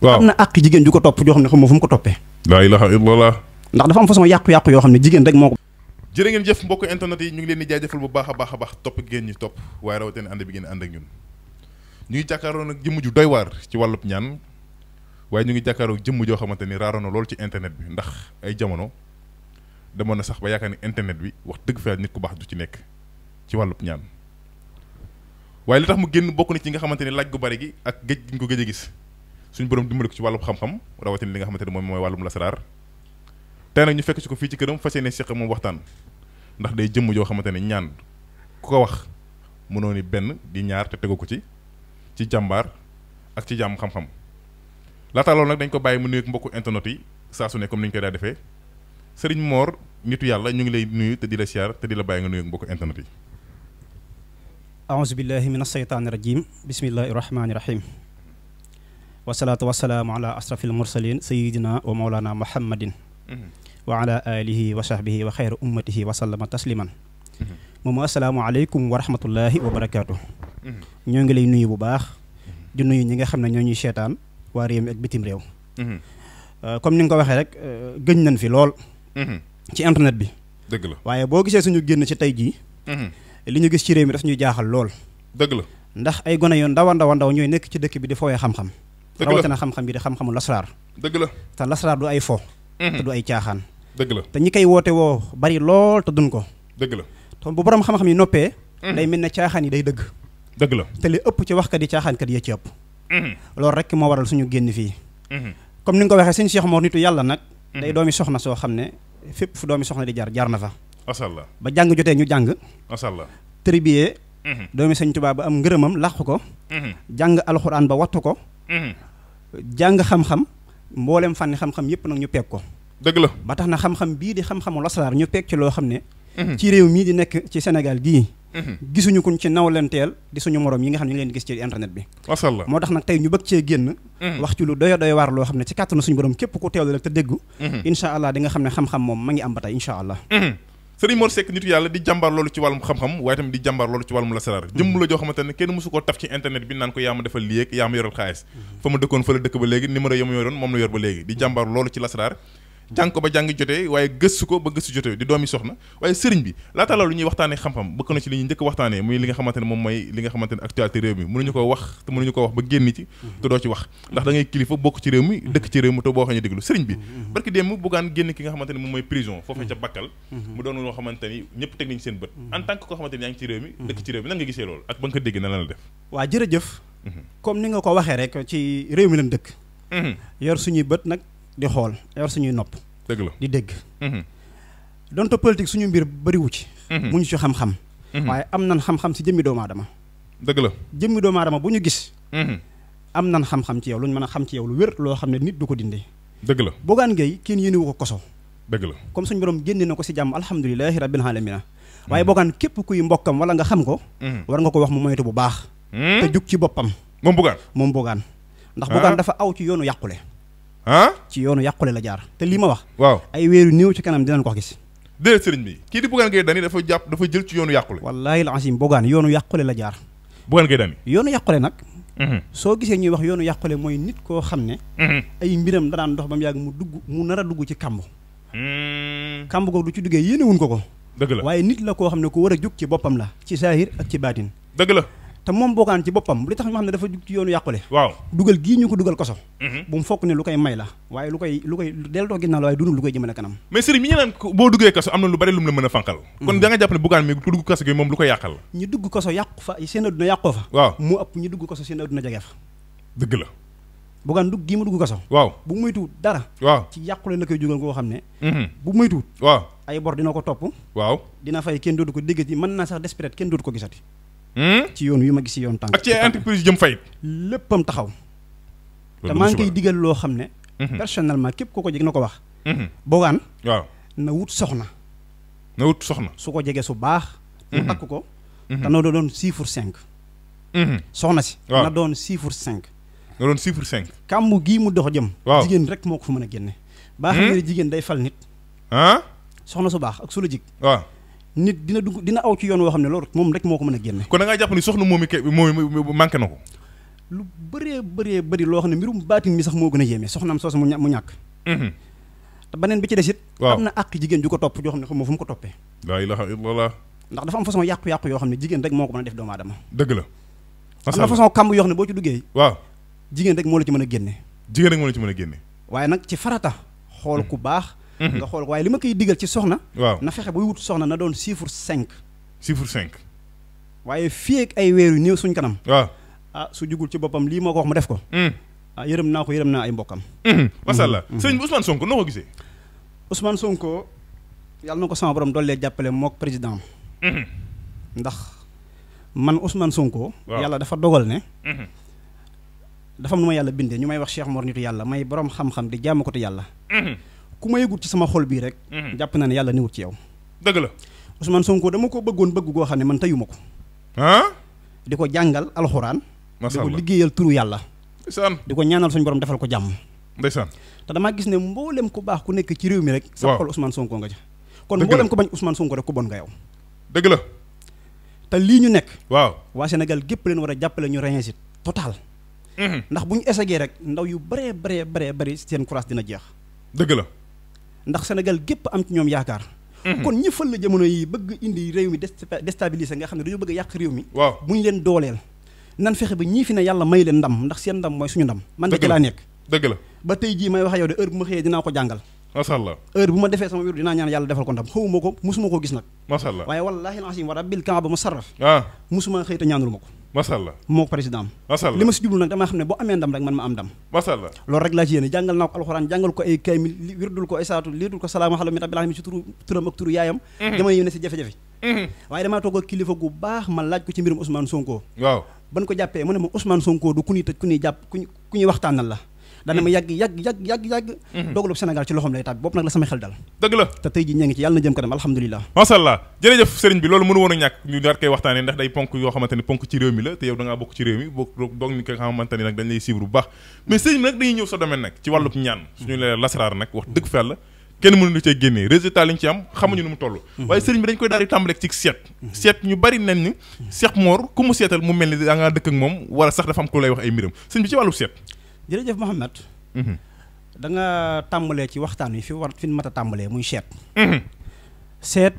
am na àq jigéen ju ko topp joo xam ne xam moo fu mu ko toppee. laa ilaha illallah. ndax dafa am façon yàqu-yàqu yoo xam ne jigéen rek moo ko. jërë ngeen jëf mbokk internet yi ñu ngi leen di jaajëfal bu baax a baax topp ngeen ñu topp waaye rawatina ànd bi ngeen ànd ak ñun ñu ngi jàkkaaroo nag jëmm ju doy waar ci wàllub ñaan waaye ñu ngi jàkkaaroo jëmm joo xamante ni raaro na lool ci internet bi ndax ay jamono demoon na sax ba yaakaar ni internet bi wax dëgg fa nit ku baax du ci nekk ci wàllub ñaan waaye li tax mu génn bokk na ci nga xamante ni laaj gu bari gi ak géej gi ñu ko gëj a gis suñu borom dimbali ko ci wàllub xam-xam rawatina li nga xamante ni moom mooy wàllum lasaraar tey nag ñu fekk ci ko fii ci këram fas yéene seq moom waxtaan ndax day jëmm joo xamante ne ñaan ku ko wax mënoo ni benn di ñaar te tegu ko ci jàmbaar ak ci jàmm xam-xam laata loolu nag dañ ko bàyyi mu nuyu ak mbokku internet yi saa su ne comme ni ñu koy daa defee Sëriñ Mor nitu yàlla ñu ngi lay nuyu te di la siyaar te di la bàyyi nga nuyu ak mbokku internet yi. aouzu billahi min asheytaani rajim bismillahi rahmaani rahim wasalaatu wasalaamu ala asrafil mursalin sayidina wa maulana muhammadin wa ala alihi wa sahbihi wa xayra ummatihi wa sallama tasliman moom asalaamaaleykum wa rahmatullahi wa barakaatu. ñoo ngi lay nuyu bu baax di nuyu ñi nga xam ne ñoo ñuy seetaan waa réew mi ak bitim réew. comme ni nga ko waxee rek gëj nañ fi lool. ci internet bi. dëgg la waaye boo gisee suñu génn ci tey jii. li ñu gis ci réew mi daf ñuy jaaxal lool. dëgg la ndax ay gone yoon ndaw ñooy nekk ci dëkk bi di fooyee xam-xam. dëgg la rawatina xam-xam bi di xam-xamu lasraar. dëgg la te lasraar du ay fo. te du ay caaxaan. dëgg la te ñi koy woote woo bari lool te duñ ko. dëgg la te bu borom xam-xam yi noppee. day mel ne caaxaan yi day dëgg. dëgg la te li ëpp ci waxkat yi caaxaankat yi ci ëpp. loolu rek moo waral suñu génn fii. comme ni nga ko waxee sëñ Cheikh Mor nitu yàlla nag. day doomi soxna soo xam ne fépp fu doomi soxna di jaar na fa. macha allah ba jàng jotee ñu jàng. macha allah tëribiyee. doomi sëñ Tuubaa ba am ngërëmam làq ko. jàng alxuraan ba wattu ko. jàng xam-xam mboolem fànni xam-xam yépp nag ñu peeg ko. dëgg la ba tax na xam-xam bii di xam-xamu lasaraar ñu peeg ci loo xam ne. ci réew mii di nekk ci Sénégal gii. gisuñu kuñ ci nawlenteel di suñu morom yi nga xam ne ñu ngi leen gis ci internet bi. macha allah moo tax nag tey ñu bëgg cee génn. wax ci lu doy waar loo xam ne ci kàttanu suñu borom képp ku teewlu rek te déggu. incha allah di nga xam ne xam-xam moom ma ngi am ba tey incha allah. Sëriñ Mor Seck nitu yàlla di jàmbaar loolu ci wàllum xam-xam waaye tamit di jàmbaar loolu ci wàllum lasaraar jëmm la joo xamante ne kenn mësu koo taf ci internet bi naan ko yaa ma defal lii ak yaa ma yoral xaalis fa ma dëkkoon fa la dëkk ba léegi numéro ya ma yoroon moom la yor ba léegi di jàmbaar loolu ci lasaraar jàng ko ba jàng jotee waaye gëstu ko ba gëstu jotee di doomi soxna waaye sëriñ bi laata loolu ñuy waxtaanee xam-xam bëgg na ci li ñuy njëkk waxtaanee muy li nga xamante ne moom mooy li nga xamante ne actualité réew mi mënuñu ko wax te mënuñu ko wax ba génn ci te doo ci wax ndax da ngay kilifa bokk ci réew mi dëkk ci réew mi te boo xam ne déglu sëriñ bi barki démb buggaan génn ki nga xamante ne moom mooy prison foofee ca Bakkal mu doon loo xamante ni ñëpp teg nañu seen bët en tant que koo xamante ni yaa ngi ci réew mi dëkk ci réew mi nan nga gisee loolu ak ba nga ko déggee na la def waa jërëjëf comme ni nga ko waxee rek ci réew mi lañ dëkk yor suñuy bët nag di xool yor suñuy nopp dëgg la di dégg donte politique suñu mbir bëriwu ci mu ñu ci xam-xam waaye am nan xam-xam si jëmmi doomu aadama dëgg la jëmmi doomu aadama bu ñu gis am nan xam-xam ci yow lu ñu mën a xam ci yow lu wér loo xam ne nit du ko dindee dëgg la Bougane Gueye kenn yéenewu ko koso dëgg la comme suñu borom génne na ko si jàmm alhamdulilahi rabbil alamina waaye Bougane képp kuy mbokkam wala nga xam ko war nga ko wax mu moytu bu baax te jug ci boppam moom Bougane ndax Bougane dafa aw ci yoonu yàqule ci yoonu yàqule la jaar te lii ma wax waaw ay weeru néew ci kanam dinañ ko gis déedéet sëriñ bi kii di Bougane Gueye Dany dafa jël ci yoonu yàqule wallaahi al-azim Bougane yoonu yàqule la jaar Bougane Gueye Dany yoonu yàqule nag soo gisee ñuy wax yoonu yàqule mooy nit koo xam ne ay mbiram danaan dox ba mu yàgg mu nar a dugg ci kamb googu du ci duggee yéenewuñ ko dëgg la waaye nit la koo xam ne ku war a jug ci boppam la ci saahir ak ci baatin dëgg la te moom Bougane ci boppam li tax ñu xam ne dafa jug ci yoonu yàqule waaw dugal gii ñu ko dugal koso bu mu fokk ne lu koy may la waaye lu koy deltoo ginnaaw la waaye dunul lu koy jëmale kanam mais sëriñ mi ñu naan boo duggee kaso am na lu bari lu mu la mën a fànqal kon da nga jàpp ne Bougane mi ku dugg kaso gi moom lu koy yàqal la ñi dugg koso yàqu fa seen adduna yàqoo fa waaw mu ëpp ñi dugg koso seen adduna jege fa dëgg la Bougane dugg gii mu dugg kaso waaw bu moytuwut dara waaw ci yàqule la koy jógal koo xam ne bu moytuwut waaw ay bor dina ko topp waaw dina fay kenn dootu ko déggati mën naa sax despret kenn dootu ko gisati ci yoon wi ma gis ci yoon tànk ak ci entreprise jëm fayit léppam taxaw te maa ngi koy digal loo xam ne personnellement képp koo ko jeg na ko wax Bougane waaw na wut soxna su ko jegee su baax mu takk ko te na doon 6/5 soxna si na doon 6/5 nga doon 6/5 kàmbu gii mu dox jëm waaw jigéen rek moo ko fa mën a génne baa xam ne jigéen day fal nit soxna su baax ak su la jig waaw nit dina aw ci yoon woo xam ne loolu moom rek moo ko mën a génne kon da ngaa jàpp ni soxna moom manqué na ko lu bëri loo xam ne mbirum baatin mi sax moo gën a yéeme soxnaam soosu mu ñàkk te beneen bi ci des it am na àq jigéen ju ko topp joo xam ne xam fu mu ko toppee laa ilaha illallah ndax dafa am façon yàqu-yàqu yoo xam ne jigéen rek moo ko mën a def doomu aadama dëgg la am na façon kamb yoo xam ne boo ci duggee waaw jigéen rek moo la ci mën a génne jigéen rek moo la ci mën a génne waaye nag ci farata xool ku baax nga xool ko waaye li ma koy digal ci soxna waaw na fexe buy wut soxna na doon chiffre 5 chiffre 5 waaye fii ak ay weer yu néew suñ kanam waaw su jugul ci boppam lii moo ko wax mu def ko yërëm naa ko yërëm naa ay mbokkam masha Allah sëñ bi Ousmane Sonko noo ko gisee Ousmane Sonko yàlla na ko sama borom dollee jàppale mook président ndax man Ousmane Sonko yàlla dafa dogal ne dafa am nu ma yàlla bindee ñu may wax Cheikh Mor nitu yàlla may borom xam-xam di jaamu ko te yàlla ku ma yëgut ci sama xol bii rek jàpp na ne yàlla niwut ci yow dëgg la Ousmane Sonko dama ko bëggoon bëgg goo xam ne man tayuma ko di ko jàngal alxuraan di ko liggéeyal turu yàlla ndeysaan di ko ñaanal suñu borom defal ko jàmm ndeysaan te damaa gis ne mboolem ku baax ku nekk ci réew mi rek sa xol Ousmane Sonko nga ca kon mboolem ko bañ Ousmane Sonko rek ku bon nga yow dëgg la te lii ñu nekk waaw waa Sénégal gépp leen war a jàppale ñu réussite total ndax bu ñu essayé rek ndaw yu bëree seen courage dina jeex dëgg la ndax Sénégal gépp am ci ñoom yaakaar kon ñi fël la jamono yi bëgg indi réew mi déstabiliser nga xam ne dañoo bëgg a yàq réew mi waaw bu ñu leen dooleel nan fexe ba ñii fi ne yàlla may leen ndam ndax seen ndam mooy suñu ndam man de ci laa nekk dëgg la ba tey jii may wax yow de heure bu ma xëyee dinaa ko jàngal masha Allah heure bu ma defee sama wér dinaa ñaan yàlla defal ko ndam xawuma ko musuma koo gis nag masha Allah waaye wallaahi al-asiim wa rabbil kaaba musarraf musuma xëy te ñaanul ma ko masha Allah moo ko président masha Allah li ma si jublu nag damaa xam ne boo amee ndam rek man ma am ndam masha Allah loolu rek laa ci yéene jàngal naa ko alxuraan jàngal ko ay kaymil wirdul ko ay saatu liitul ko salaamu ala rabbil alamin ci turam ak turu yaayam jamono yi ne si jafe-jafe waaye damaa toog ak kilifa gu baax ma laaj ko ci mbirum Ousmane Sonko waaw ban ko jàppee mu ne ma Ousmane Sonko du ku ñuy tëj ku ñuy jàpp ku ñuy waxtaanal la dana ma yàgg dogalub Sénégal ci loxoom lay tàbbi bopp nag la sama xel dal dëgg la te tey ji ñee ngi ci yàlla na jëm kanam alhamdulilah masha Allah jërëjëf sëriñ bi loolu mënu woon a ñàkk ñu daal koy waxtaanee ndax day ponk yoo xamante ni ponk ci réew mi la te yow da ngaa bokk ci réew mi bokk doog ni nga xamante ni nag dañ lay suivre bu baax mais sëriñ bi nag dañuy ñëw sa domaine nag ci wàllub ñaan suñu lee lasaraar nag wax dëgg fa yàlla kenn mënu lu cee génnee résultat liñ ci am xamuñu nu mu toll waaye sëriñ bi dañ koy daal di tàmbaleeg ci seet ñu bari nañ ni Cheikh Mor ku mu seetal mu mel ni da ngaa dëkk ak moom wala sax dafa am ku lay wax ay mbiram sëriñ bi ci wàllub seet jërëjëf Mouhamed da nga tàmbalee ci waxtaan wi fi mat a tàmbalee muy seet seet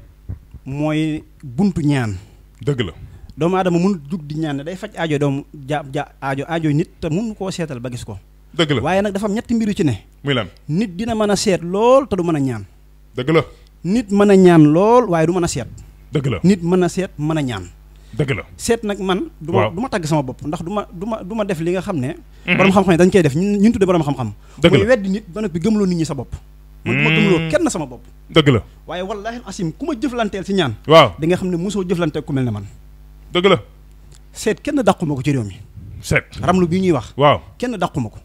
mooy buntu ñaan dëgg la doomu aadama mënul jug di ñaan ne day faj aajo doomu aajo nit te mënu koo seetal ba gis ko dëgg la waaye nag dafa am ñetti mbir yu ci ne muy lan nit dina mën a seet lool te du mën a ñaan dëgg la nit mën a ñaan lool waaye du mën a seet dëgg la nit mën a seet mën a ñaan dëgg la seet nag man du ma tàgg sama bopp ndax du ma def li nga xam ne borom xam-xam yi dañ koy def ñun tudde borom xam-xam mooy weddi nit ba noppi gëmloo nit ñi sa bopp man du ma gëmloo kenn sama bopp dëgg la waaye wallaahi asim ku ma jëflanteel si ñaan waaw di nga xam ne mosoo jëflanteel ku mel ne man dëgg la seet kenn dàquma ko ci réew mi seet ramlu bi ñuy wax waaw kenn dàquma ko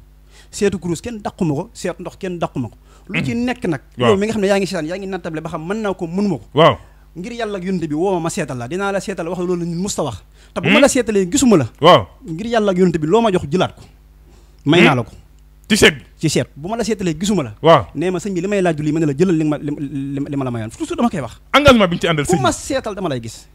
seetu kurus kenn dàquma ko seet ndox kenn dàquma ko lu ci nekk nag yow mi nga xam ne yaa ngi seetaan yaa ngi nattable ba xam mën naa ko mënuma ko waaw ngir yàlla ak yonent bi woo ma seetal la dinaa la seetal wax loolu nit musta wax te bu ma la seetalee gisuma la waaw ngir yàlla ak yonent bi loo ma jox jëlaat ko may naa la ko ci seet bi ci seet bu ma la seetalee gisuma la waaw nee ma sëñ bi li may laaju lii ma ne la jëlal li ma la mayoon toujours dama koy wax engagement bi ñu ci àndal sëñ ku ma seetal dama lay gis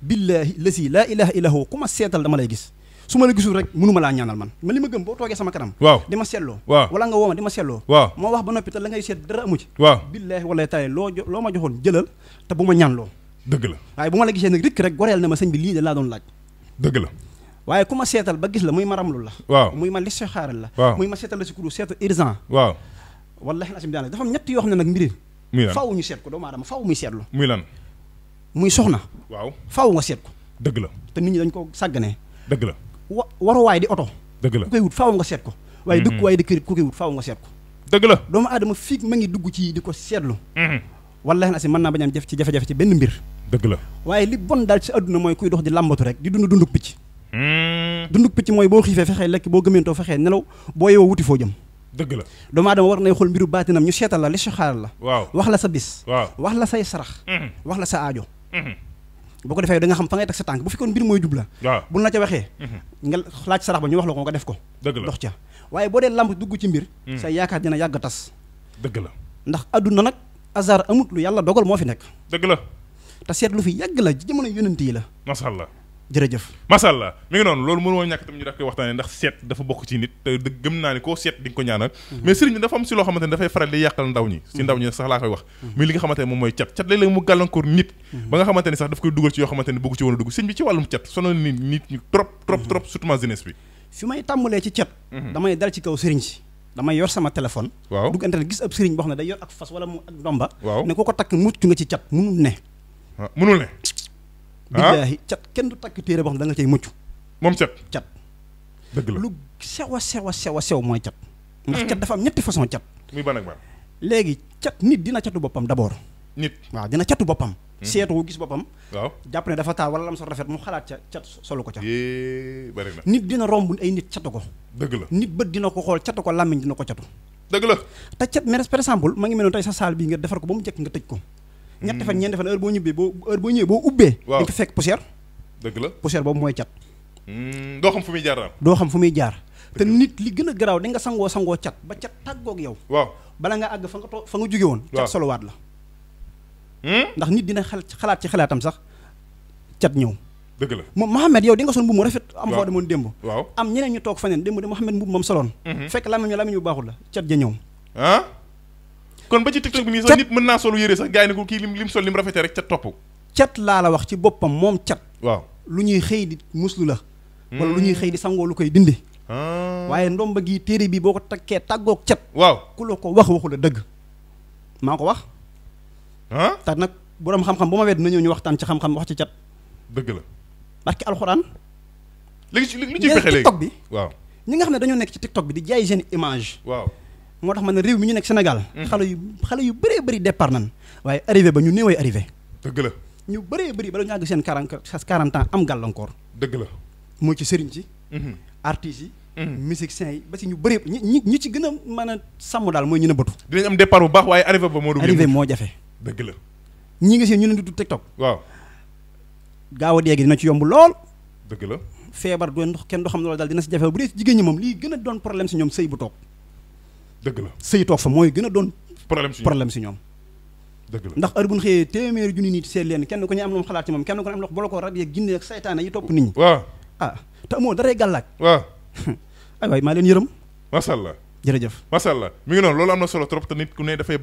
billaahi lasi laa ilaha illa huwa ku ma seetal dama lay gis su ma la gisul rek mënuma laa ñaanal man li ma gëm boo toogee sama kanam waaw di ma seetloo waaw wala nga woo ma di ma seetloo waaw moo wax ba noppi te la ngay seet dara amu ci waaw billaahi wala taala loo ma joxoon jëlal te bu ma ñaanloo dëgg la waaye bu ma la gisee nag rikk rek goreel na ma sëñ bi lii de laa doon laaj dëgg la waaye ku ma seetal ba gis la muy ma ramlu la waaw muy ma listixaaral la waaw muy ma seetal la si kuréel seetal urgent waaw wallahi asim daanaka dafa am ñett yoo xam ne nag mbiri faaw ñu seet ko doomu aadama faaw muy seetlu muy lan muy soxna waaw faaw nga seet ko dëgg la te nit ñi dañ ko sàgganee dëgg la waruwaay di oto dëgg la ku koy wut faaw nga seet ko waaye dëkk waaye di kërit ku koy wut faaw nga seet ko dëgg la doomu aadama fii ma ngi dugg ci di ko seetlu wallahi asim mën naa bañ am ci jafe-jafe ci benn mbir dëgg la waaye li bon daal ci àdduna mooy kuy dox di làmbatu rek di dunduk picc dunduk picc mooy boo xiifee fexee lekk boo gëmentoo fexee nelaw boo yeewoo wuti foo jëm dëgg la doomu aadama war nay xool mbiru baatinam ñu seetal la li xaaral la waaw wax la sa bis waaw wax la say sarax wax la sa aajo boo ko defee da nga xam fa ngay teg sa tànk bu fekkoon mbir mooy jub la waaw buñ la ca waxee nga laaj sarax ba ñu wax la ko nga def ko dëgg la dox ca waaye boo dee lamb dugg ci mbir say yaakaar dina yàgg tas dëgg la ndax adduna nag hasard amut lu yàlla dogal moo fi nekk dëgg la te seet lu fi yàgg la ci jamono yonent yi la masha Allah jërëjëf macha allah mi ngi noonu loolu mënoo ñàkk tam ñu daf koy waxtaanee ndax seet dafa bokk ci nit te gëm naa ne koo seet di nga ko ñaanal mais sëriñ bi dafa am si loo xamante ne dafay faral di yàqal ndaw ñi si ndaw ñi sax laa koy wax muy li nga xamante ne moom mooy cat léeg-léeg mu gàllankoor nit ba nga xamante ne sax daf koy dugal ci yoo xamante ne bëgg ci woon a dugg sëriñ bi ci wàllum cat sonal nit ñi trop surtout jeunesse bi fi may tàmbalee ci cat damay dal ci kaw sëriñ si damay yor sama téléphone waaw dugg internet gis ab sëriñ boo xam ne day yor ak fas wala mu ak ndomba waaw ne ko takk mucc nga ci cat munul ne billaahi cat kenn du takk téere boo xam ne da nga cay mucc moom cat dëgg la lu sew a sew mooy cat ndax cat dafa am ñetti façon cat muy ban ak ban léegi cat nit dina catu boppam d'abord nit waaw dina catu boppam seetu wu gis boppam waaw jàpp ne dafa taal wala lam so rafet mu xalaat ca cat solu ko ca bari na nit dina romb ay nit catu ko dëgg la nit bët dina ko xool catu ko làmmiñ dina ko catu dëgg la te cat mais par exemple ma ngi mel noonu tey sa saal bii nga defar ko ba mu jekk nga tëj ko ñetti fan ñeenti fan heure boo ñëwee boo ubbee di nga fekk poussière dëgg la poussière boobu mooy cat doo xam fu muy jaar daal doo xam fu muy jaar te nit li gën a garaaw di nga sangoo cat ba cat tàggoog yow waaw bala nga àgg fa nga jóge woon cat solowaat la ndax nit dina xalaat ci xalaatam sax cat ñëw dëgg la moom Mouhamed yow di nga sol mbubb mu rafet am foo demoon démb waaw am ñeneen ñu toog faneen démb de Mouhamed mbubb moom soloon fekk lamiñ bu baaxul la cat ja ñëw kon ba ci TikTok bi nii sax nit mën naa solu yére sax gars yi ne ko kii lim sol lim rafetee rek cat topp cat laa la wax ci boppam moom cat waaw lu ñuy xëy di muslu la wala lu ñuy xëy di sangoo lu koy dindi waaye ndomba gi téere bi boo ko takkee tàggoog cat waaw ku la ko waxu la dëgg maa ko wax tax nag boroom xam-xam bu ma wedd na ñëw ñu waxtaan ci xam-xam wax ci cat dëgg la barki alxuraan léegi lu ciy fexe léegi TikTok bi waaw ñi nga xam ne dañoo nekk ci TikTok bi di jaay seen image waaw moo tax ma ne réew mi ñu nekk Sénégal xale yu bëree bëri départ nan waaye arrivé ba ñu néeway arrivé dëgg la ñu bëree bëri bala ñu àgg seen 40 ans am gàllankoor dëgg la mooy ci sëriñ ci artistes yi musiciens yi ba ci ñu bëree ñi ci gën a mën a sàmm daal mooy ñu ne bëtu dinañ am départ bu baax waaye arrivé ba moo arrivé moo jafe dëgg la ñi nga seen ñu leen di tudd TikTok waaw gaaw a dégg dina ci yomb lool dëgg la feebar doon kenn du xam ne loolu daal dina si jafe bu dee ci jigéen ñi moom lii gën a doon problème si ñoom sëy bu toog dëgg la sëy toog fa mooy gën a doon problème si ñoom dëgg la ndax heure bu ñu xëyee téeméeri junni nit seet leen kenn ku ñu am lu mu xalaat ci moom kenn ku ne am lu bolo ko rab yeeg ginne ak saytaane yi topp nit ñi waaw te amoo daray gàllaaj waaw ay waay maa leen yërëm masha Allah jërëjëf masha Allah mi ngi noonu loolu am na solo trop te nit ku ne dafay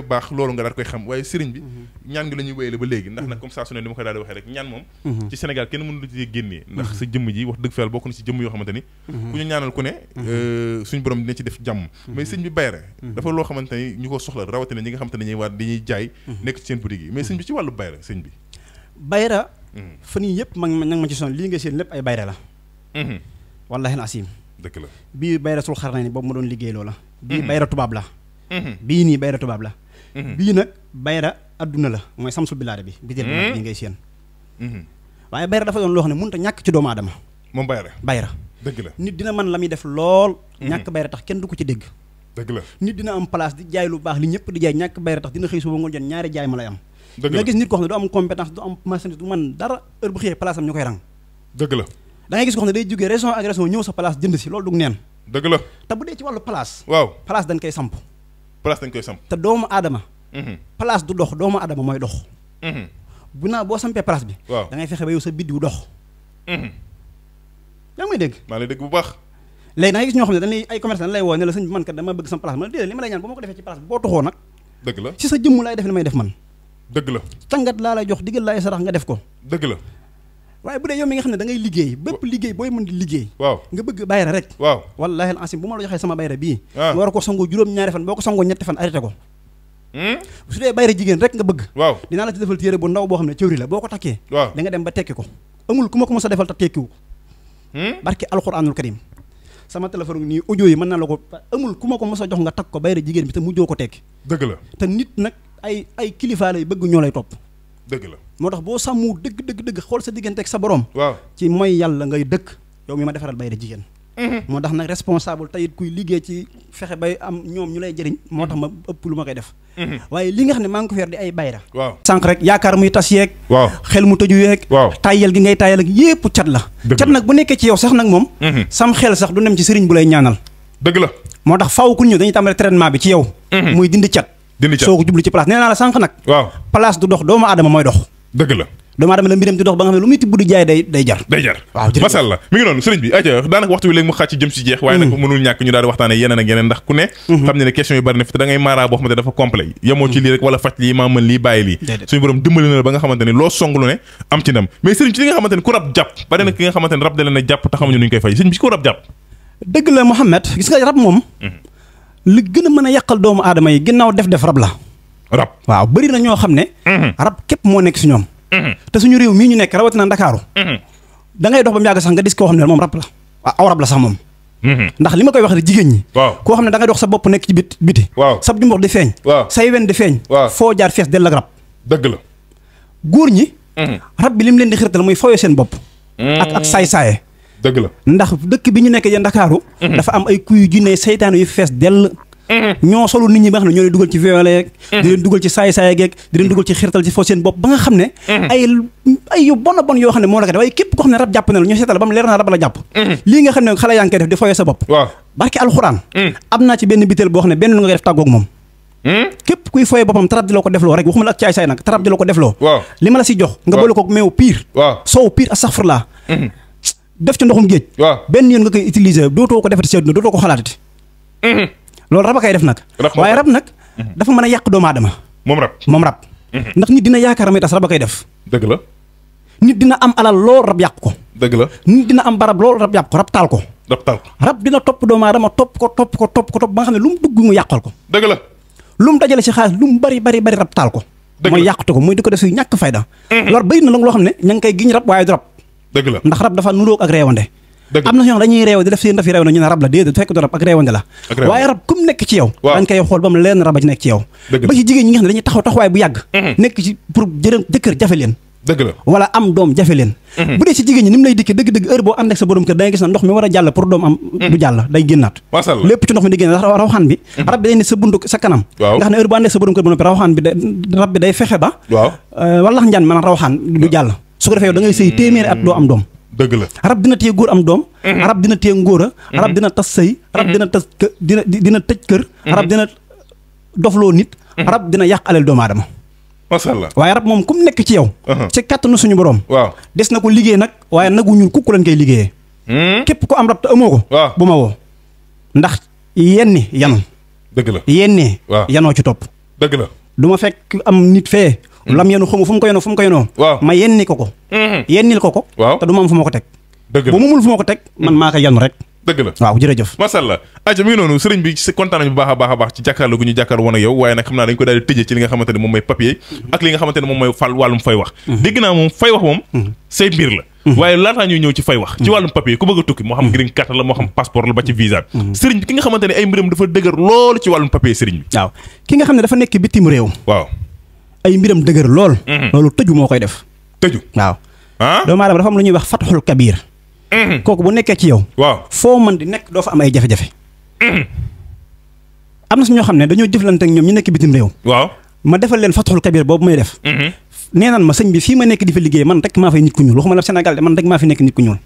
baax loolu nga daal koy xam waaye sëriñ bi ñaan gi la ñuy wéyale ba léegi ndax nag comme ça su ne li ma koy daal di waxee rek ñaan moom ci Sénégal kenn mënu ci génnee ndax sa jëmm ji wax dëgg fa yàlla bokk na ci jëmm yoo xamante ni ku ñu ñaanal ku ne suñu borom dina ci def jàmm mais sëñ bi bayre dafa loo xamante ni ñu ko soxla rawatina ñi nga xamante ne ñuy war dañuy jaay nekk ci seen boutique yi mais sëñ bi ci wàllu bayre sëñ bi bayra fan yii yëpp nag ma ci sonn lii nga seen lépp ay bayra la wallahi asim dëgg la bii bayra sul xar na ni boobu ma doon liggéey loola bii bayra tubaab la bii nii bayra tubaab la bii nag bayra adduna la mooy samsul bilaade bi bitéel bu mag bii ngay seen waaye bayra dafa doon loo xam ne mënut a ñàkk ci doomu aadama moom bayra dëgg la nit dina mën la muy def lool ñàkk bayra tax kenn du ko ci dégg dëgg la nit dina am place di jaay lu baax li ñëpp di jaay ñàkk bayra tax dina xëy suba ngoon jot ñaari jaay ma lay am nga gis nit ko xam ne du am compétence du am marchandise du mën dara heure bu xëyee place am ñu koy rang dëgg la da ngay gis ko xam ne day jógee région ak région ñëw sa place jënd si loolu du neen dëgg la te bu dee ci wàllu place waaw place dañ koy samp te doomu aadama place du dox doomu aadama mooy dox bu naa boo sampee place bi waaw da ngay fexe ba yow sa biddiw dox yaa ngi may dégg maa lay dégg bu baax léegi da ngay gis ñoo xam ne dañuy ay commerçant dañ lay woo ne la sëñ bi man kat dama bëgg sama place man déedéet li ma lay ñaan ba ma ko defee ci place bi boo toxoo nag dëgg la ci sa jëmm laay def li may def man dëgg la càngat laa lay jox digal laay sarax nga def ko dëgg la waaye bu dee yow mi nga xam ne da ngay liggéey bépp liggéey booy mën di liggéey waaw nga bëgg bayra rek waaw wallaahi al-asim bu ma la joxee sama bayra bii nga war a ko sangoo juróom-ñaari fan boo ko sangoo ñetti fan arrêté ko su dee bayra jigéen rek nga bëgg waaw dinaa la ci defal téere bu ndaw boo xam ne cëwri la boo ko takkee waaw da nga dem ba tekki ko amul ku ma ko mos a defal te tekkiwu ko barki alquranul karim sama téléphone nii audio yi mën naa la ko amul ku ma ko mos a jox nga takk ko bayra jigéen bi te mujjoo ko tekki dëgg la te nit nag ay kilifa lay bëgg ñoo lay topp dëgg la moo tax boo sàmmu dëgg xool sa diggante ak sa borom waaw ci mooy yàlla ngay dëkk yow mi ma defaral bayra jigéen moo tax nag responsable tayit kuy liggéey ci fexe bay am ñoom ñu lay jëriñ moo tax ma ëpp lu ma koy def waaye li nga xam ne maa ngi ko fer di ay bayra waaw sànq rek yaakaar muy tas yeeg waaw xel mu tëju yeeg waaw tàyyel gi ngay tàyyel ak yépp cat la cat nag bu nekkee ci yow sax nag moom sam xel sax du dem ci sëriñ bu lay ñaanal dëgg la moo tax faaw ku ñëw dañuy tàmbale traitement bi ci yow muy dindi cat soo ko jublu ci place nee naa la sànq nag waaw place du dox doomu aadama mooy dox dëgg la doomu aadama la mbiram di dox ba nga xam ne lu muy tibb di jaay day jar waaw masha Allah mi ngi noonu sëriñ bi aja daanaka waxtu bi léegi mu xàcc jëm si jeex waaye nag mënul ñàkk ñu daal di waxtaane yeneen ak yeneen ndax ku ne xam ne question yu bari na fi te da ngay maaraa boo xamante ne dafa complet yemoo ci lii rek wala faj lii maa mën lii bàyyi lii suñu borom dimbali na la ba nga xamante ne loo song lu ne am ci ndam mais sëriñ ci li nga xamante ne ku rab jàpp bari na ki nga xamante ne rab da leen a jàpp te xamuñu nu ñu koy fay sëriñ bi ci ko rab jàpp dëgg la Mouhamed gis nga rab moom li gën a mën a yàqal doomu aadama yi ginnaaw def rab la rab waaw bëri na ñoo xam ne rab képp moo nekk si ñoom te suñu réew mii ñu nekk rawatina Ndakaaru da ngay dox ba mu yàgg sax nga dis koo xam ne moom rab la aw rab la sax moom ndax li ma koy wax rek jigéen ñi koo xam ne da ngay dox sa bopp nekk ci biti sa jumbox di feeñ say wen di feeñ foo jaar fees dell ak rab dëgg la góor ñi rab bi li mu leen di xirtal muy fawee seen bopp ak saay-saaye dëgg la ndax dëkk bi ñu nekk yéen Ndakaaru dafa am ay kuy junne saytaane yu fees dell ñoo solu nit ñi ba nga xam ne ñoo leen dugal ci violé di leen dugal ci saay-saay geeg di leen dugal ci xirtal ci foo seen bopp ba nga xam ne ay yu bon yoo xam ne moo la ko def waaye képp koo xam ne rab jàpp na la ñu seetal ba mu leer na rab la jàpp lii nga xam ne xale yaa ngi koy def di fooyee sa bopp barke alxuraan am naa ci benn bitéel boo xam ne benn lu nga def tàggoog moom képp kuy fooyee boppam tarab di la ko defloo rek waxuma la ak caay-saay nag tarab di la ko defloo li ma la si jox nga boole ko meew pire soow pire astaghfirullah def ci ndoxum géej benn yoon nga koy utiliser dootoo ko defati si àdduna dootoo ko xalaatati loolu rab a koy def nag waaye rab nag dafa mën a yàq doomu aadama moom rab ndax nit dina yaakaar may tas rab a koy def dëgg la nit dina am alal lool rab yàq ko dëgg la nit dina am barab lool rab yàq ko rab taal ko rab dina topp doomu aadama topp ko ba nga xam ne lu mu dugg mu yàqal ko dëgg la lu mu dajale ci xaalis lu mu bari rab taal ko mooy yàqute ko muy di ko def si ñàkk fayda loolu bëri na loo xam ne ña ngi koy giñ rab waaye du rab dëgg la ndax rab dafa nuróog ak réewande am na ñoo xam dañuy réew di def seen dafi réew na ñu ne rab la déedéet fekk du rab ak réewande la waaye rab comme nekk ci yow dañ koy xool ba mu leen rab a ci nekk ci yow ba ci jigéen ñi nga xam ne dañuy taxawaay bu yàgg nekk ci pour jëkkër jafe leen dëgg la wala am doom jafe leen bu dee ci jigéen ñi ni mu lay dikkee dëgg heure boo ànd ak sa borom kër da ngay gis na ndox mi war a jàll pour doom am du jàll day génnaat lépp ci ndox mi di génn rawaxaan bi rab bi day ne sa buntu sa kanam nga xam ne heure boo ànd ak sa borom kër ba noppi rawaxaan bi rab bi day fexe ba walax njaan maanaam rawaxaan du jàll su ko defee yow da ngay sëy téeméeri at doo am doom dëgg la rab dina téye góor am doom rab dina téye ngóora rab dina tas sëy rab dina tas dina tëj kër rab dina dofloo nit rab dina yàq alal doomu aadama masha Allah waaye rab moom comme nekk ci yow ci kàttanu suñu borom des na ko liggéey nag waaye nagu ñuul kukku lañ koy liggéeyee képp ko am rab te amoo ko bu ma woo ndax yenni yanu dëgg la yenni yanoo ci topp dëgg la du ma fekk am nit fee lam yenu xamu fu mu ko yenoo ma yenni ko yennil ko te du ma am fu ma ko teg bu ma mul fu ma ko teg man maa ko yenu rek dëgg la waaw jërëjëf masha Allah aja mi ngi noonu sëriñ bi kontaan nañu bu baax a baax ci jàkkaarloo gu ñu jàkkaarloo woon ak yow waaye nag xam naa dañ ko daal di tëjee ci li nga xamante ne moom mooy papier ak li nga xamante ne moom mooy wàllum fay wax dégg naa moom fay wax moom say mbir la waaye laataa ñuy ñëw ci fay wax ci wàllum papier ku bëgg a tukki moo xam green card la moo xam passeport la ba ci visa sëriñ bi ki nga xamante ne ay mbiram dafa dëgër loolu ci wàllum papier sëriñ bi waaw ki nga xam ne dafa nekk bitim réew waaw ay mbiram dëgër lool loolu tëju moo koy def tëju waaw doomu aadama dafa am lu ñuy wax fatxul kabir kooku bu nekkee ci yow foo mën di nekk doo fa am ay jafe-jafe am na su ñoo xam ne dañoo jëflante ak ñoom ñu nekk bitim réew ma defal leen fatxul kabir boobu may def nee naan ma sëñ bi fii ma nekk di fa liggéey man rek maa fay nit ku ñuul waxuma la Sénégal de man rek maa fi nekk nit ku ñuul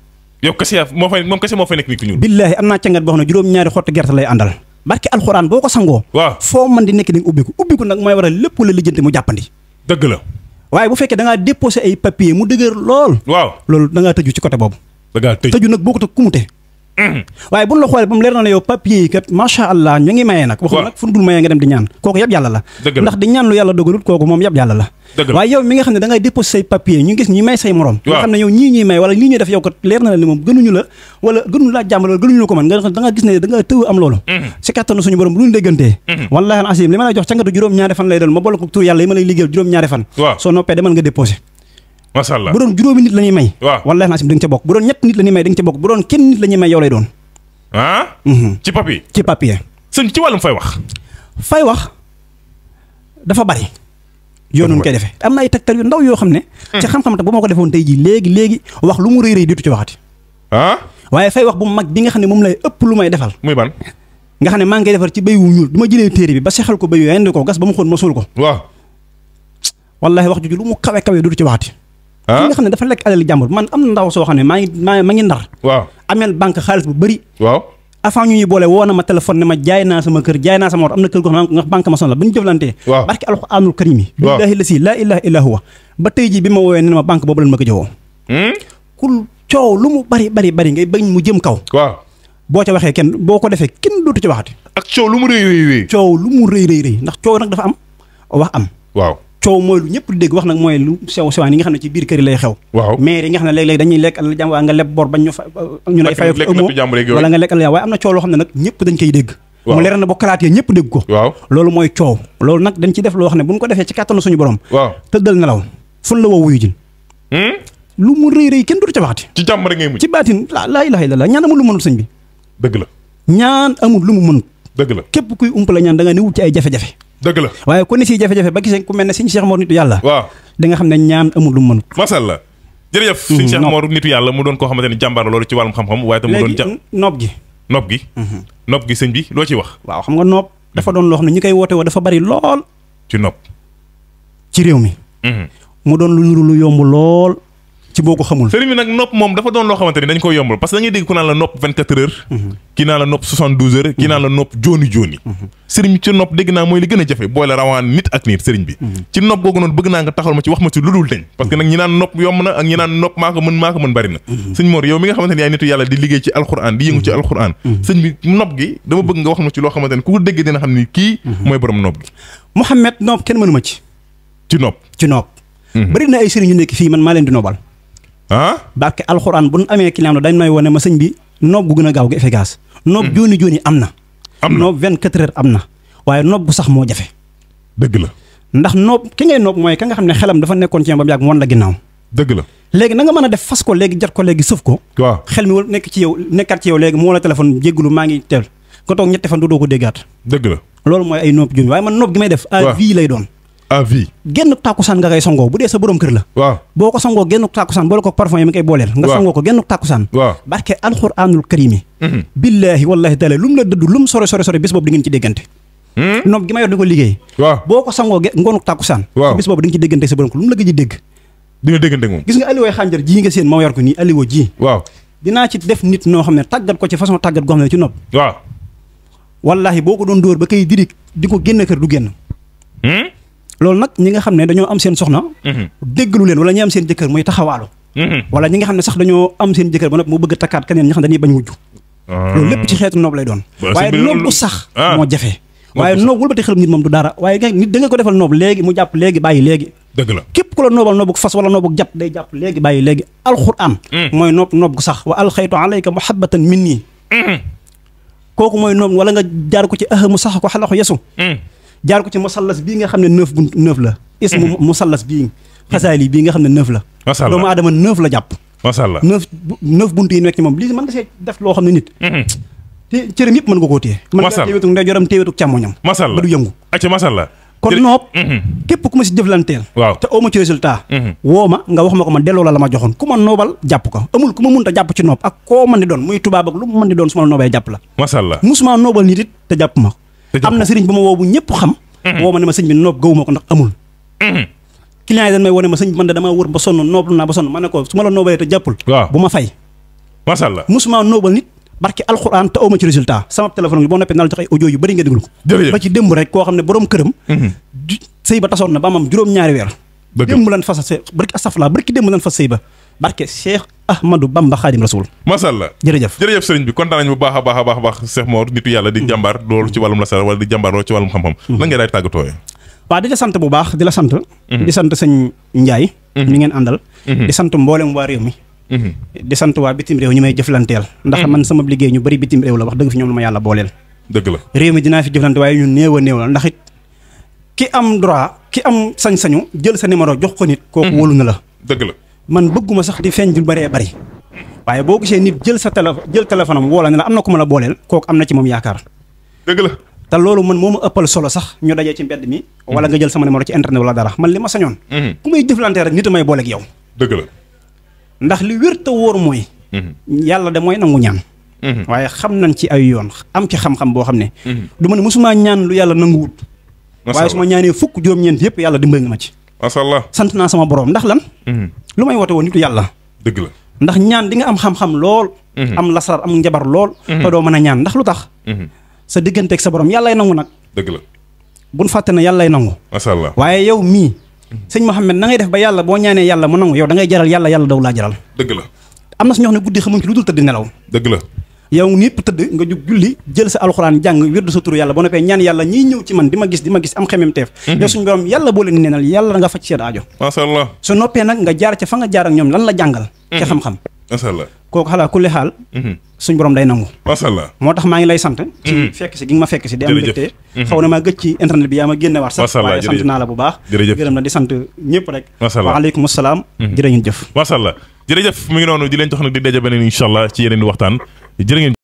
yow kese moom kese moo fay nekk nit ku ñuul billaahi am naa cangat boo xam ne juróom-ñaari xottu gerte lay àndal barke alxuraan boo ko sangoo foo mën di nekk di nga ubbiku nag mooy waral lépp la lijjanti mu jàppandi dëgg la waaye bu fekkee da ngaa déposé ay papier mu dëgër lool loolu da ngaa tëju ci côté boobu tëju nag boo ko tëg kumute waaye buñ la xoolee ba mu leer na ne yow papier yi kat macha allah ñu ngi mayee nag waxuma nag fu dul mayee nga dem di ñaan kooku yab yàlla la ndax di ñaan lu yàlla dogalut kooku moom yab yàlla la waaye yow mi nga xam ne da ngay déposé say papier ñu gis ñi may say morom nga xam ne yow ñii ñuy may wala lii ñuy def yow kat leer na la ni moom gënuñu la wala gënuñu laa jàmbal wala gënuñu la ko man nga da nga gis ne da nga tëw am loolu si kattanu suñu borom bu ñu déggantee wallaahi al asim li ma lay jox cangatu juróom-ñaari fan lay doon ma boole ko tur yàlla yi ma lay liggéeyal juróom-ñaari fan soo noppee demal nga déposé masha Allah bu doon juróomi nit la ñuy may wallaahi al asim da nga ca bokk bu doon ñett nit la ñuy may da nga ca bokk bu doon kenn nit la ñuy may yow lay doon ci papier ci papier sëñ ci wàllum fay wax dafa bari yoonu koy defee am na ay tegtal yu ndaw yoo xam ne ci xam-xam te bu ma ko defoon tey jii léegi wax lu mu rëy rëy diitu ci waxati waaye fay wax bu mag bi nga xam ne moom lay ëpp lu may defal muy ban nga xam ne maa ngi koy defar ci béy wu ñuul du ma jëlee téere bi ba sexal ko béy yu indi ko gas ba mu xool ma suul ko wallaahi wax juju lu mu kawe diitu ci waxati ki nga xam ne dafa lekk alal jàmbur man am na ndaw soo xam ne maa ngi ndar ameel banque xaalis bu bëri avant ñu ñuy boole woo na ma téléphone ne ma jaay naa sama kër jaay naa sama woto am na kër goo xam ne nga banque ma sonal ba ñu jëflantee barki alxuraanul karim yi billaahi la si laa ilaha illa huwa ba tey jii bi ma woowee ne ma banque boobu lañ ma ko jëwoo kul coow lu mu bari ngay bañ mu jëm kaw waaw boo ca waxee kenn boo ko defee kenn dootu ci waxati ak coow lu mu rëy coow lu mu rëy ndax coow nag dafa am wax am waaw coow mooy lu ñëpp di dégg wax nag mooy lu sewaan yi nga xam ne ci biir kër yi lay xew waaw maire yi nga xam ne léeg-léeg dañuy lekk alal jàmm waa nga leb bor bañ ñu lay fay ëmmoo wala nga lekk alal waaye am na coow loo xam ne nag ñëpp dañ koy dégg mu leer na bu kalaatee ñëpp dégg ko waaw loolu mooy coow loolu nag dañ ci def loo xam ne bu ñu ko defee ci kàttanu suñu borom waaw tëddal nelaw fun la woo wuyu jin lu mu rëy kenn du ca waxati ci jàmm rek ngay mujj ci baatin laa ilaha illallah ñaan amul lu mënut sëñ bi dëgg la ñaan amul lu mu mënut dëgg la képp kuy umpale ñaan da nga ne wut ci ay jafe-jafe dëgg la waaye ku ne si jafe-jafe ba gisee ku mel ne sëñ Cheikh Mor nitu yàlla waaw da nga xam ne ñaan amul lu mu mënut masha Allah jërëjëf sëñ Cheikh Mor nitu yàlla mu doon koo xamante ne jàmbaar loolu ci wàllum xam-xam waaye tam mu doon nopp gi nopp gi sëñ bi loo ci wax waaw xam nga nopp dafa doon loo xam ne ñi koy woote woo dafa bari lool ci nopp ci réew mi mu doon lu nuru lu yomb lool ci boo ko xamul sëriñ bi nag nopp moom dafa doon loo xamante ni dañ koy yombal parce que da ngay dégg ku naan la nopp 24 heures kii naan la nopp 72 heures kii naan la nopp jooni sëriñ bi ci nopp dégg naa mooy li gën a jafe boole rawaan nit ak nit sëriñ bi ci nopp googu noonu bëgg naa nga taxawal ma ci wax ma ci lu dul dañ parce que nag ñi naan nopp yomb na ak ñi naan nopp maa ko mën bari na sëñ Mor yow mi nga xamante ni yaay nitu yàlla di liggéey ci alxuraan di yëngu ci alxuraan sëñ bi nopp gi dama bëgg nga wax ma ci loo xamante ni ku ko dégg dina xam ni kii mooy borom nopp gi Mouhamed nopp kenn mënu ma ci nopp bari na ay sëriñ yu nekk fii man maa leen di noobal barke alxuraan bu nu amee client dañ may wone ma sëñ bi noob gu gën a gaaw gi efficace noob jooni am na noob 24 heures am na waaye noob bu sax moo jafe dëgg la ndax noob ki ngay noob mooy ka nga xam ne xelam dafa nekkoon ci yow ba mu yàgg moon la ginnaaw dëgg la léegi na nga mën a def fas ko léegi jot ko léegi sëf ko waaw xel mi nekk ci yow nekkaat ci yow léegi moo la téléphone jéggulu maa ngi teel nga toog ñetti fan doo ko déggaat dëgg la loolu mooy ay noob jooni waaye man noob gi may def à vie lay doon à vie genn tàkkusaan nga koy songoo bu dee sa borom kër la waaw boo ko songoo genn tàkkusaan boole ko parfum yi mi koy booleel nga songoo ko genn tàkkusaan barke alxuraanul karimi billaahi wallahi taala lu mu la dëddu lu mu sore bis boobu di ngeen ci déggante nopp gi ma yor di ko liggéey boo ko sangoo ngoonu tàkkusaan bis boobu di nga ci déggante sa borom ko lu mu la gëj a dégg di nga déggante moom gis nga alliwooy xànjar jii nga seen ma yor ko nii alliwoo ji dinaa ci def nit noo xam ne tàggat ko ci façon tàggat goo xam ne ci nopp wallahi boo ko doon dóor ba koy diri di ko génn kër du génn loolu nag ñi nga xam ne dañoo am seen soxna déggalu leen wala ñi am seen jëkkër muy taxawaalu wala ñi nga xam ne sax dañoo am seen jëkkër ba nag mu bëgg takkaat keneen ñi xam ne dañuy bañ wujj loolu lépp ci xeetu noob lay doon waaye noob bu sax moo jafe waaye noob wëlbati xelam nit moom du dara waaye nit da nga ko defal noob léegi mu jàpp léegi bàyyi léegi dëgg la képp ku la noobal noobu fas wala noobu jàpp day jàpp léegi bàyyi léegi alxuraan mooy noob gu sax wa alxaytu alayka muhabbatan minni kooku mooy noob wala nga jaar ko ci mu sax ko xalaxu yesu jaar ko ci musallas bii nga xam ne neuf la ismu musallas bii xasaali bii nga xam ne neuf la doomu aadama neuf la jàpp masha Allah neuf buntu yi nekk ci moom lii mën nga see def loo xam ne nit te cëram yëpp mën nga koo téye mën nga téewetuk ndeyjooram téewetuk càmmoñam masha Allah ba du yëngu acca masha Allah kon noob képp ku ma si jëflanteel te oo ma ci résultat woo ma nga wax ma ko ma delloo la ma joxoon ku ma noobal jàpp ko amul ku ma mënta jàpp ci noob ak koo mën di doon muy tubaab ak lu mu mën di doon su ma la noobee jàpp la masha Allah musuma noobal nit it te jàpp ma am na sëriñ ba ma woo bu ñëpp xam woo ma ne ma sëñ bi noob gawuma ko ndax amul client yi dañ may wone ma sëñ bi man de damaa wër ba sonn nooblu naa ba sonn ma ne ko su ma la noobalee te jàppul bu ma fay masha Allah musuma noobal nit barke alxuraan te awma ci résultat sama téléphone bi boo noppee naa la jox ay audio yu bëri nga déglu ko ba ci démb rek koo xam ne borom këram sëy ba tasoon na ba am juróom-ñaari weer démb lan fas barki astafurlah barki démb lan fas sëy ba barke Cheikh Ahmadou Bamba Khadim Rasoul masha Allah jërëjëf sëriñ bi kontaan nañu bu baax a baax a baax a baax Cheikh Mor nitu yàlla di jàmbaar loolu ci wàllum lasar wala di jàmbaar loolu ci wàllum xam-xam lan ngay daay tàggatoo waaw di la sant bu baax di la sant di sant sëñ Ndiaye mi ngeen àndal di sant mboolem waa réew mi di sant waa bitim réew ñi may jëflanteel ndax man sama liggéey ñu bari bitim réew la wax dëgg fi ñoom la ma yàlla booleel dëgg la réew mi dinaa fi jëflante waaye ñu néew a néew la ndax it ki am droit ki am sañ-sañu jël sa numéro jox ko nit kooku wóolu na la dëgg la man bëgguma sax di feeñ du bëree bëri waaye boo gisee nit jël sa téléphone am woo la ne la am na ku ma la booleel kooku am na ci moom yaakaar dëgg la te loolu man moo ma ëppal solo sax ñu dajee ci mbedd mi wala nga jël sama numéro ci internet wala dara man li ma sañoon ku may jëflante rek nit a may booleeg yow dëgg la ndax li wér te wóor mooy yàlla de mooy nangu ñaan waaye xam nañ ci ay yoon am ci xam-xam boo xam ne du ma ne mosumaa ñaan lu yàlla nanguwut waaye su ma ñaanee fukk juróom-ñeent yëpp yàlla dimbali na ma ci masha Allah sant naa sama borom ndax lan lu may wote woon nitu yàlla dëgg la ndax ñaan di nga am xam-xam lool am lasar am njabar lool te doo mën a ñaan ndax lu tax sa digganteeg sa borom yàllay nangu nag dëgg la buñ fàtte ne yàllay nangu masha Allah waaye yow mii sëñ Mouhamed na ngay def ba yàlla boo ñaanee yàlla mu nangu yow da ngay jaral yàlla daw laa jaral. dëgg la. am na su ñoo xam ne guddi xamuñ ci lu dul tëdd nelaw. dëgg la. yow ñëpp tëdd nga jug julli jël sa alxuraan jàng wirdu sa turu yàlla boo noppee ñaan yàlla ñiy ñëw ci man di ma gis am xemem teef yow suñu borom yàlla boo leen neenal yàlla da nga faj seen aajo. masha Allah. su noppee nag nga jaar ca fa nga jaar ak ñoom lan la jàngal ci xam-xam. masha Allah. kooku xalaa kulli xaal suñu borom day nangu. masha Allah. moo tax maa ngi lay sant ci fekk si gi nga ma fekk si di am mbégte xaw na maa gëj ci internet bi yaa ma génne war sax waaye sant naa la bu baax gërëm na di sant ñëpp rek waaleykum salaam jërë ngeen jëf masha Allah jërëjëf mu ngi noonu di leen jox nag di daje beneen incha allah ci yeneen waxtaan jërë ngeen